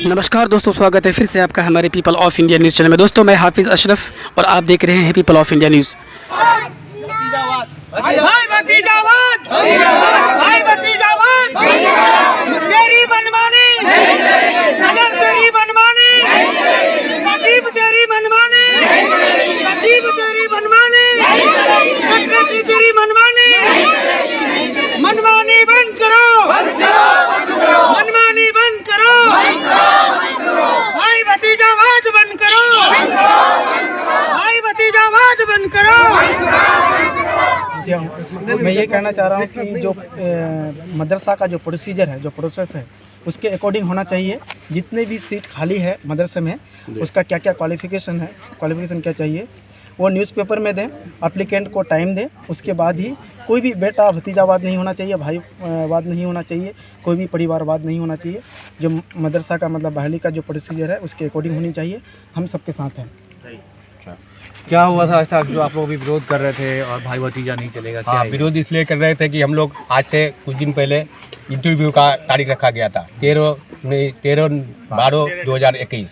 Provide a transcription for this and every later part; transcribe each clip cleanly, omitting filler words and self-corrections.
नमस्कार दोस्तों, स्वागत है फिर से आपका हमारे people of India news channel में। दोस्तों मैं हाफिज़ अशरफ और आप देख रहे हैं पीपल ऑफ इंडिया न्यूज़। भाई भतीजावाद, भाई भतीजावाद, तेरी मनमानी, सदर तेरी मनमानी, सजीब तेरी मनमानी, सजीब तेरी मनमानी, सेक्रेटरी तेरी मनमानी, मनमानी बंद करो, मनमानी बंद करो, भाई भतीजावाद बंद करो, भाई भतीजावाद बंद करो। मैं ये कहना चाह रहा हूँ कि जो मदरसा का जो प्रोसीजर है, जो प्रोसेस है, उसके अकॉर्डिंग होना चाहिए। जितने भी सीट खाली है मदरसे में, उसका क्या क्या क्वालिफ़िकेशन है, क्वालिफ़िकेशन क्या चाहिए, वो न्यूज़पेपर में दें, एप्लीकेंट को टाइम दें। उसके बाद ही कोई भी बेटा भतीजावाद नहीं होना चाहिए, भाईवाद नहीं होना चाहिए, कोई भी परिवारवाद नहीं होना चाहिए। जो मदरसा का मतलब बहाली का जो प्रोसीजर है उसके अकॉर्डिंग होनी चाहिए। हम सबके साथ हैं। क्या हुआ था ऐसा जो आप लोग भी विरोध कर रहे थे और भाई भतीजा नहीं चलेगा? क्या विरोध इसलिए कर रहे थे कि हम लोग आज से कुछ दिन पहले इंटरव्यू का तारीख रखा गया था 13/12/2021।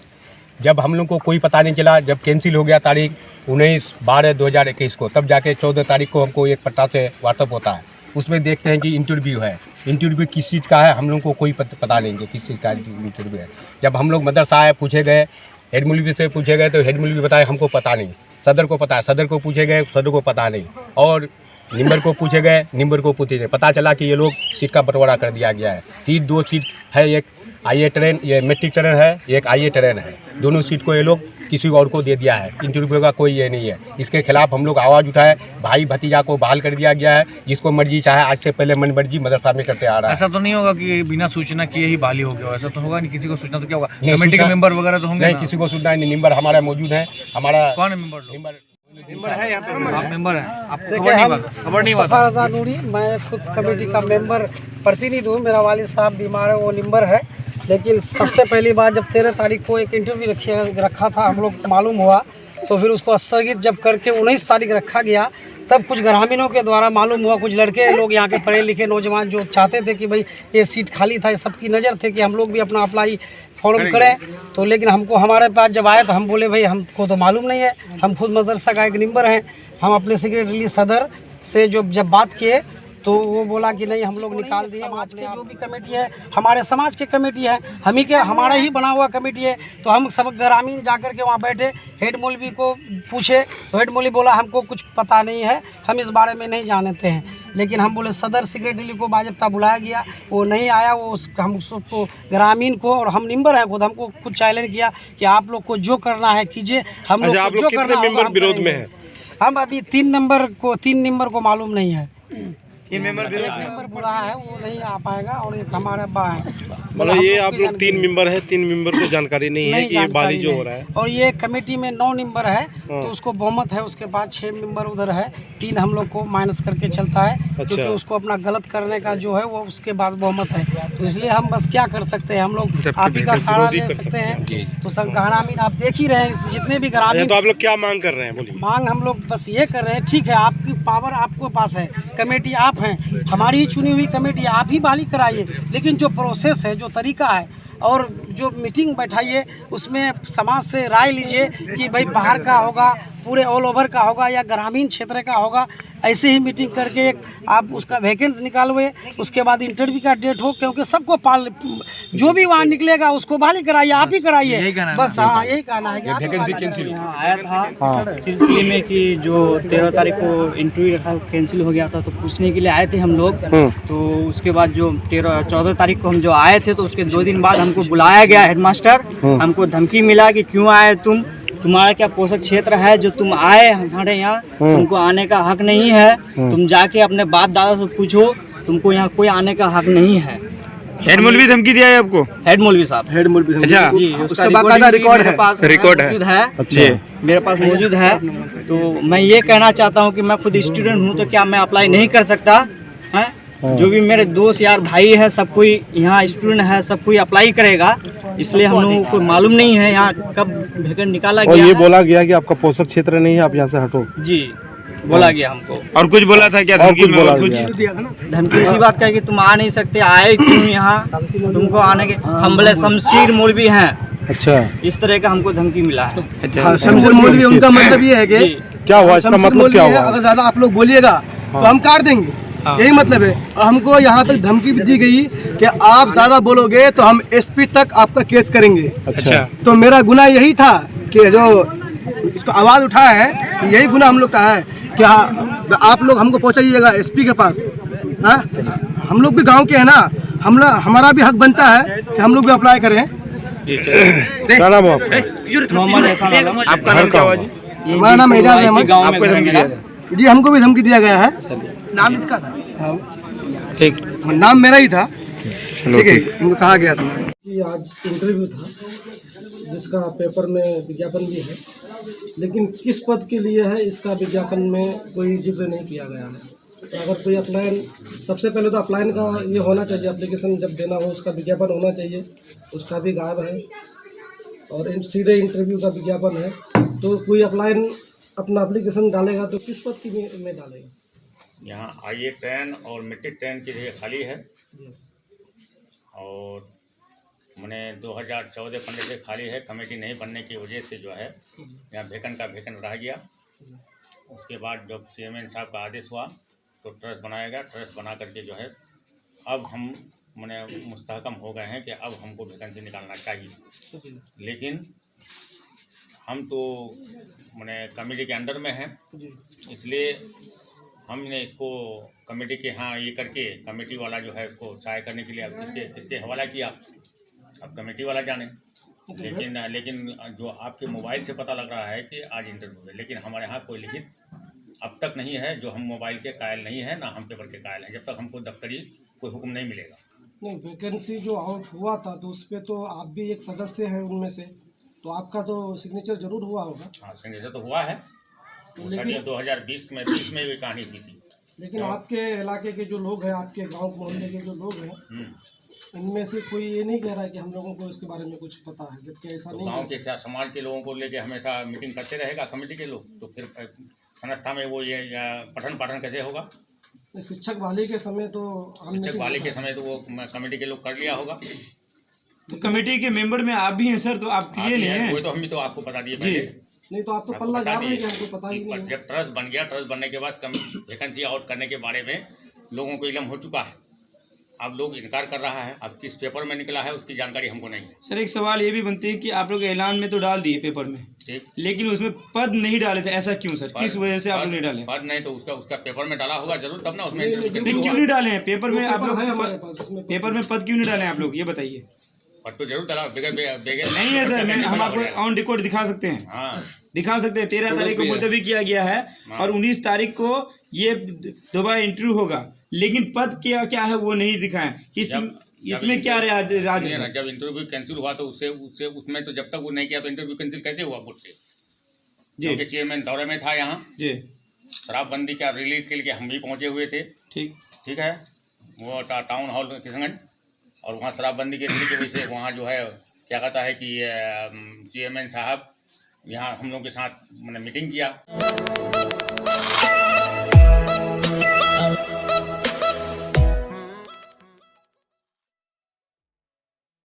जब हम लोग को कोई पता नहीं चला, जब कैंसिल हो गया तारीख 19/12/2021 को, तब जाके 14 तारीख को हमको एक पट्टा से व्हाट्सअप होता है। उसमें देखते हैं कि इंटरव्यू है। इंटरव्यू किस चीज़ का है हम लोग को कोई पता नहीं कि किस चीज़ का इंटरव्यू है। जब हम लोग मदरसा आए, पूछे गए, हेड मौलवी से पूछे गए तो हेड मौलवी बताए हमको पता नहीं। सदर को पता है, सदर को पूछे गए, सदर को पता नहीं। और निम्बर को पूछे गए, निम्बर को पूछे गए। पता चला कि ये लोग सीट का बंटवारा कर दिया गया है। सीट 2 सीट है, एक आईए ट्रेन, ये मैट्रिक ट्रेन है, एक आईए ट्रेन है। दोनों सीट को ये लोग किसी और को दे दिया है। इंटरव्यू का कोई ये नहीं है। इसके खिलाफ हम लोग आवाज़ उठाए। भाई भतीजा को बहाल कर दिया गया है। जिसको मर्जी चाहे आज से पहले मन मर्जी मदरसा में करते आ रहा है। ऐसा तो नहीं होगा कि बिना सूचना किए ही बहाली हो गया? ऐसा तो होगा नहीं, किसी को सूचना तो क्या होगा? कमेटी के मेंबर वगैरह तो होंगे? नहीं, किसी को सूचना नहीं। निम्बर हमारा मौजूद है। हमारा कौन है मेंबर? मेंबर है यहाँ पे। आप मेंबर हैं? आपको खबर नहीं पता? नूरी, मैं खुद कमेटी का मेंबर प्रतिनिधि हूँ। मेरा वालिद साहब बीमार है, वो मेंबर है। लेकिन सबसे पहली बार जब 13 तारीख को एक इंटरव्यू रखा था, हम लोग मालूम हुआ, तो फिर उसको स्थगित जब करके 19 तारीख रखा गया, तब कुछ ग्रामीणों के द्वारा मालूम हुआ, कुछ लड़के लोग यहाँ के पढ़े लिखे नौजवान जो चाहते थे कि भाई ये सीट खाली था, सबकी नज़र थे कि हम लोग भी अपना अप्लाई फॉर्म करें। तो लेकिन हमको हमारे पास जब आए तो हम बोले भाई हमको तो मालूम नहीं है, हम खुद मदरसा का एक मेंबर हैं। हम अपने सेक्रेटरी सदर से जब बात किए तो वो बोला कि नहीं, हम लोग निकाल दिए। समाज के जो भी कमेटी है, हमारे समाज के कमेटी है, हमारा ही बना हुआ कमेटी है। तो हम सब ग्रामीण जाकर के वहाँ बैठे, हेड मौलवी को पूछे तो हेड मौलवी बोला हमको कुछ पता नहीं है, हम इस बारे में नहीं जानते हैं। लेकिन हम बोले सदर सेक्रेटरी को बाज़ाब्ता बुलाया गया, वो नहीं आया। वो हम उसको ग्रामीण को, और हम मेंबर हैं खुद, हमको खुद चैलेंज किया कि आप लोग को जो करना है कीजिए, हम लोग को जो करना होगा हम करेंगे। हम अभी 3 नंबर को मालूम नहीं है। एक मेंबर बुला है, वो नहीं आ पाएगा, और एक हमारा अब्बा है। मतलब ये आप लोग 3 मेंबर है, 3 मेंबर को जानकारी नहीं है कि ये बाली जो हो रहा है। और ये कमेटी में 9 मेंबर है, तो उसको बहुमत है। उसके बाद 6 मेंबर उधर है, 3 हम लोग को माइनस करके चलता है। अच्छा। क्योंकि उसको अपना गलत करने का जो है वो उसके बाद बहुमत है। तो इसलिए हम बस क्या कर सकते हैं, हम लोग आप ही का सहारा ले सकते हैं। तो सब ग्रामीण आप देख ही रहे हैं, जितने भी ग्रामीण। तो आप लोग क्या मांग कर रहे हैं? बोलिए। मांग हम लोग बस ये कर रहे हैं, ठीक है आपकी पावर आपको पास है, कमेटी आप हैं, हमारी ही चुनी हुई कमेटी, आप ही बहाली कराइए। लेकिन जो प्रोसेस है, जो तरीका है, और जो मीटिंग बैठाइए, उसमें समाज से राय लीजिए कि भाई बाहर का होगा, पूरे ऑल ओवर का होगा, या ग्रामीण क्षेत्र का होगा। ऐसे ही मीटिंग करके एक आप उसका वैकेंसी निकालवे, उसके बाद इंटरव्यू का डेट हो, क्योंकि सबको जो भी वहाँ निकलेगा उसको बहाली कराइए, आप ही कराइए बस। हाँ, यही कहना है कि वैकेंसी कैंसिल आया था सिलसिले में कि जो 13 तारीख को इंटरव्यू रखा कैंसिल हो गया था, तो पूछने के लिए आए थे हम लोग। तो उसके बाद जो 14 तारीख को हम जो आए थे, तो उसके 2 दिन बाद हमको बुलाया गया हेडमास्टर। हमको धमकी मिला कि क्यों आए तुम्हारा क्या पोषक क्षेत्र है जो तुम आए हमारे यहाँ, तुमको आने का हक नहीं है। तुम जाके अपने बाप दादा से पूछो, तुमको यहाँ कोई आने का हक नहीं है। हेड मौलवी धमकी दिया है आपको? हेड मौलवी साहब, हेड मौलवी। अच्छा जी, उसका बाकायदा रिकॉर्ड है, रिकॉर्ड है। अच्छा, मेरे पास मौजूद है। तो मैं ये कहना चाहता हूँ कि मैं खुद स्टूडेंट हूँ, तो क्या मैं अप्लाई नहीं कर सकता है? जो भी मेरे दोस्त यार भाई है, सब कोई यहाँ स्टूडेंट है, सब कोई अप्लाई करेगा। इसलिए हम लोगों को मालूम नहीं है यहाँ कब वैकेंट निकाला गया। और ये बोला गया कि आपका पोषक क्षेत्र नहीं है, आप यहाँ से हटो। जी, बोला गया हमको। और कुछ बोला था क्या? और कुछ बोला कुछ गया? धमकी इसी बात का है कि तुम आ नहीं सकते, आए क्यों यहाँ, तुमको आने के हम बोले शमशीर मौलवी हैं, अच्छा, इस तरह का हमको धमकी मिला है। हाँ, शमशीर मौलवी, उनका मतलब ये है कि क्या हुआ इसका शमशीर मतलब मौलवी क्या है, हुआ? अगर ज्यादा आप लोग बोलिएगा तो हम काट देंगे, यही मतलब है। और हमको यहाँ तक धमकी भी दी गई कि आप ज्यादा बोलोगे तो हम एसपी तक आपका केस करेंगे। अच्छा, तो मेरा गुनाह यही था कि जो इसको आवाज़ उठाया है, यही गुनाह हम लोग का है कि आप लोग हमको पहुँचाइएगा एसपी के पास। हाँ, हम लोग भी गांव के हैं ना, हमारा भी हक बनता है कि हम लोग भी अप्लाई करें। क्या नाम है आपका? मोहम्मद एहसान आलम। आपका नाम क्या हुआ जी? हमारा नाम एजाज अहमद। गाँव में घर है मेरा। जी, हमको भी धमकी दिया गया है। नाम इसका था। ठीक, नाम मेरा ही था, ठीक है, इनको कहा गया था कि आज इंटरव्यू था जिसका पेपर में विज्ञापन भी है, लेकिन किस पद के लिए है इसका विज्ञापन में कोई जिक्र नहीं किया गया है। तो अगर कोई अप्लायन, सबसे पहले तो अप्लायन का ये होना चाहिए, एप्लीकेशन जब देना हो उसका विज्ञापन होना चाहिए, उसका भी गायब है। और सीधे इंटरव्यू का विज्ञापन है, तो कोई अप्लायन अपना एप्लीकेशन डालेगा तो किस पद की में डालेगा? यहाँ आईए ट्रेन और मिट्टी ट्रेन की जगह खाली है, और मैंने 2014-15 से खाली है। कमेटी नहीं बनने की वजह से जो है यहाँ भेकन का भेकन रह गया। उसके बाद जब चेयरमैन साहब का आदेश हुआ तो ट्रस्ट बनाया गया। ट्रस्ट बना करके जो है अब हम मैंने मुस्तहकम हो गए हैं कि अब हमको वैकेंसी निकालना चाहिए, लेकिन हम तो मैंने कमेटी के अंडर में हैं, इसलिए हमने इसको कमेटी के यहाँ ये करके कमेटी वाला जो है इसको सहाय करने के लिए अब किसके हवाला किया, अब कमेटी वाला जाने। लेकिन जो आपके मोबाइल से पता लग रहा है कि आज इंटरव्यू है, लेकिन हमारे यहाँ कोई लिखित अब तक नहीं है। जो हम मोबाइल के कायल नहीं है, ना हम पेपर के कायल हैं, जब तक हमको दफ्तरी कोई हुक्म नहीं मिलेगा। नहीं, वैकेंसी जो आउट हुआ था तो उस पर तो आप भी एक सदस्य हैं उनमें से, तो आपका तो सिग्नेचर जरूर हुआ होगा। हाँ, सिग्नेचर तो हुआ है, वो सारी 2020 में भी कहानी हुई थी। लेकिन आपके इलाके के जो लोग हैं, आपके गांव मोहल्ले के जो लोग हैं, इनमें से कोई ये नहीं कह रहा है कि हम लोगों को इसके बारे में कुछ पता है, जबकि ऐसा नहीं है। गाँव के क्या समाज के लोगों को लेके हमेशा मीटिंग करते रहेगा कमेटी के लोग, तो फिर संस्था में वो ये पठन पाठन कैसे होगा? शिक्षक वाले के समय तो शिक्षक वाले के समय तो वो कमेटी के लोग कर लिया होगा। तो कमेटी के मेंबर में आप भी हैं सर, तो आप किए नहीं है? वो तो हम भी तो आपको बता दिए पहले। नहीं, तो आप तो पल्ला जा रहे हैं कि हमको पता ही नहीं। जब ट्रस्ट बन गया, ट्रस्ट बनने के बाद वैकेंसी आउट करने के बारे में लोगों को इल्म हो चुका है। अब लोग इनकार कर रहा है, अब किस पेपर में निकला है उसकी जानकारी हमको नहीं है। सर, एक सवाल ये भी बनती है कि आप लोग ऐलान में तो डाल दिए पेपर में, ठीक, लेकिन उसमें पद नहीं डाले थे, ऐसा क्यों सर? किस वजह से आप लोग नहीं डाले? पद नहीं तो उसका पेपर में डाला होगा जरूर, तब ना उसमें क्यों नहीं डाले हैं पेपर में? आप लोग पेपर में पद क्यों नहीं डाले आप लोग, ये बताइए। पद तो जरूर डाला, नहीं है सर, हम आपको ऑन रिकॉर्ड दिखा सकते हैं। हाँ, दिखा सकते हैं। 13 तारीख को मुलतवी किया गया है और 19 तारीख को ये दोबारा इंटरव्यू होगा, लेकिन पद क्या है वो नहीं दिखाएं। इसमें क्या राज है? जब इंटरव्यू कैंसिल हुआ तो उसमें तो जब तक वो नहीं किया तो इंटरव्यू कैंसिल कैसे हुआ बोर्ड से? क्योंकि चेयरमैन दौरे में था यहाँ जी, शराबबंदी का रिलीज के लिए हम भी पहुँचे हुए थे। ठीक है, वो टाउन हॉल किशनगंज, और वहाँ शराबबंदी के रिलीज की वजह से वहाँ जो है क्या कहता है कि चेयरमैन साहब यहाँ हम लोग के साथ मैंने मीटिंग किया।